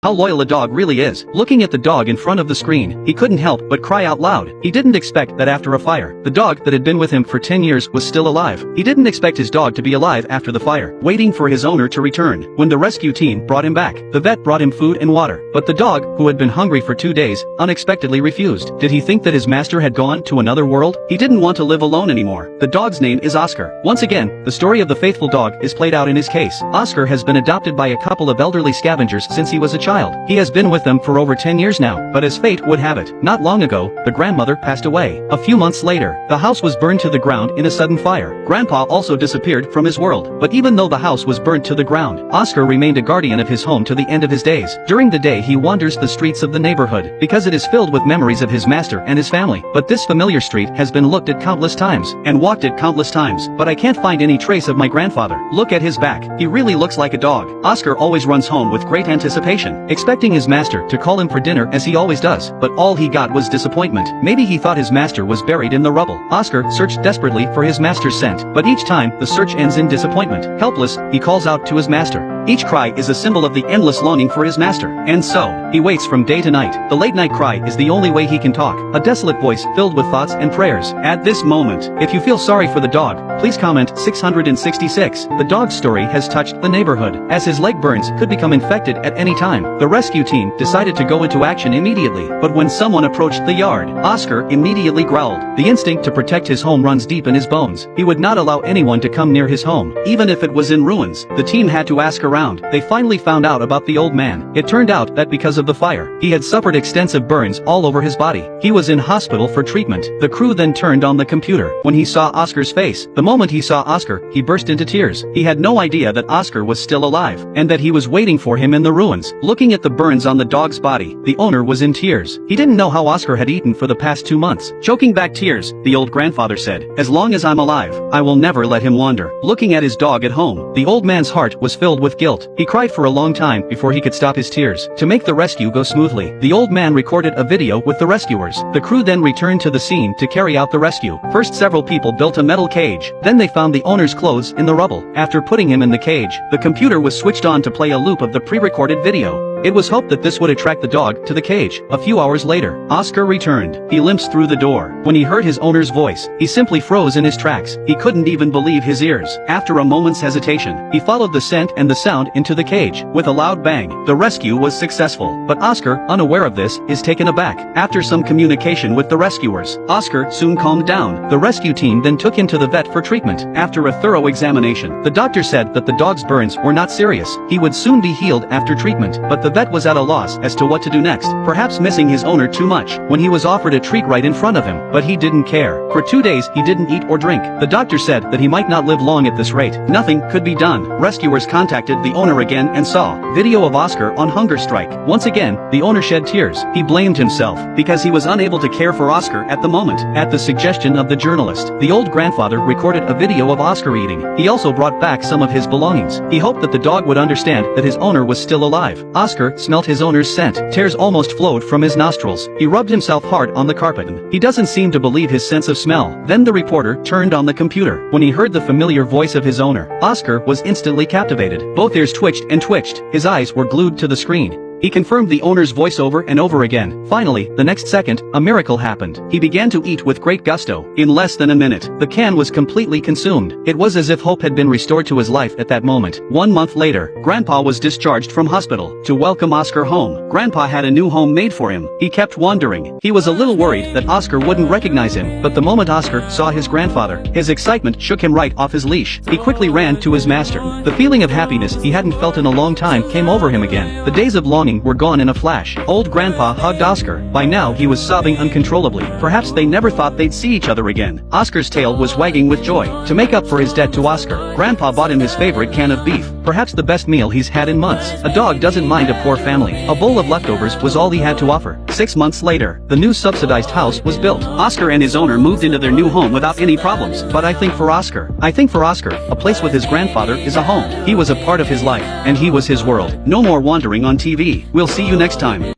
How loyal a dog really is. Looking at the dog in front of the screen, he couldn't help but cry out loud. He didn't expect that after a fire, the dog that had been with him for 10 years was still alive. He didn't expect his dog to be alive after the fire, waiting for his owner to return. When the rescue team brought him back, the vet brought him food and water, but the dog, who had been hungry for 2 days, unexpectedly refused. Did he think that his master had gone to another world? He didn't want to live alone anymore. The dog's name is Oscar. Once again, the story of the faithful dog is played out in his case. Oscar has been adopted by a couple of elderly scavengers since he was a child. He has been with them for over 10 years now, but as fate would have it, not long ago, the grandmother passed away. A few months later, the house was burned to the ground in a sudden fire. Grandpa also disappeared from his world, but even though the house was burnt to the ground, Oscar remained a guardian of his home to the end of his days. During the day he wanders the streets of the neighborhood, because it is filled with memories of his master and his family. But this familiar street has been looked at countless times, and walked at countless times, but I can't find any trace of my grandfather. Look at his back, he really looks like a dog. Oscar always runs home with great anticipation, expecting his master to call him for dinner as he always does, but all he got was disappointment. Maybe he thought his master was buried in the rubble. Oscar searched desperately for his master's scent, but each time, the search ends in disappointment. Helpless, he calls out to his master. Each cry is a symbol of the endless longing for his master, and so, he waits from day to night. The late-night cry is the only way he can talk, a desolate voice filled with thoughts and prayers. At this moment, if you feel sorry for the dog, please comment 666. The dog's story has touched the neighborhood, as his leg burns could become infected at any time. The rescue team decided to go into action immediately, but when someone approached the yard, Oscar immediately growled. The instinct to protect his home runs deep in his bones. He would not allow anyone to come near his home, even if it was in ruins. The team had to ask around. They finally found out about the old man. It turned out that because of the fire, he had suffered extensive burns all over his body. He was in hospital for treatment. The crew then turned on the computer. When he saw Oscar's face, the moment he saw Oscar, he burst into tears. He had no idea that Oscar was still alive, and that he was waiting for him in the ruins. Looking at the burns on the dog's body, the owner was in tears. He didn't know how Oscar had eaten for the past 2 months. Choking back tears, the old grandfather said, "As long as I'm alive, I will never let him wander." Looking at his dog at home, the old man's heart was filled with guilt. He cried for a long time before he could stop his tears. To make the rescue go smoothly, the old man recorded a video with the rescuers. The crew then returned to the scene to carry out the rescue. First, several people built a metal cage. Then they found the owner's clothes in the rubble. After putting him in the cage, the computer was switched on to play a loop of the pre-recorded video. It was hoped that this would attract the dog to the cage. A few hours later, Oscar returned. He limps through the door. When he heard his owner's voice, he simply froze in his tracks. He couldn't even believe his ears. After a moment's hesitation, he followed the scent and the sound into the cage. With a loud bang, the rescue was successful. But Oscar, unaware of this, is taken aback. After some communication with the rescuers, Oscar soon calmed down. The rescue team then took him to the vet for treatment. After a thorough examination, the doctor said that the dog's burns were not serious. He would soon be healed after treatment, but the vet was at a loss as to what to do next, perhaps missing his owner too much, when he was offered a treat right in front of him, but he didn't care. For 2 days he didn't eat or drink. The doctor said that he might not live long at this rate. Nothing could be done. Rescuers contacted the owner again and saw video of Oscar on hunger strike. Once again, the owner shed tears. He blamed himself, because he was unable to care for Oscar at the moment. At the suggestion of the journalist, the old grandfather recorded a video of Oscar eating. He also brought back some of his belongings. He hoped that the dog would understand that his owner was still alive. Oscar smelled his owner's scent. Tears almost flowed from his nostrils. He rubbed himself hard on the carpet. He doesn't seem to believe his sense of smell. Then the reporter turned on the computer. When he heard the familiar voice of his owner, Oscar was instantly captivated. Both ears twitched and twitched. His eyes were glued to the screen. He confirmed the owner's voice over and over again. Finally, the next second, a miracle happened. He began to eat with great gusto. In less than a minute, the can was completely consumed. It was as if hope had been restored to his life at that moment. 1 month later, Grandpa was discharged from hospital. To welcome Oscar home, Grandpa had a new home made for him. He kept wandering. He was a little worried that Oscar wouldn't recognize him, but the moment Oscar saw his grandfather, his excitement shook him right off his leash. He quickly ran to his master. The feeling of happiness he hadn't felt in a long time came over him again. The days of longing were gone in a flash. Old Grandpa hugged Oscar. By now he was sobbing uncontrollably. Perhaps they never thought they'd see each other again. Oscar's tail was wagging with joy. To make up for his debt to Oscar, Grandpa bought him his favorite can of beef, perhaps the best meal he's had in months. A dog doesn't mind a poor family. A bowl of leftovers was all he had to offer. 6 months later, the new subsidized house was built. Oscar and his owner moved into their new home without any problems. But I think for Oscar, a place with his grandfather is a home. He was a part of his life, and he was his world. No more wandering on TV. We'll see you next time.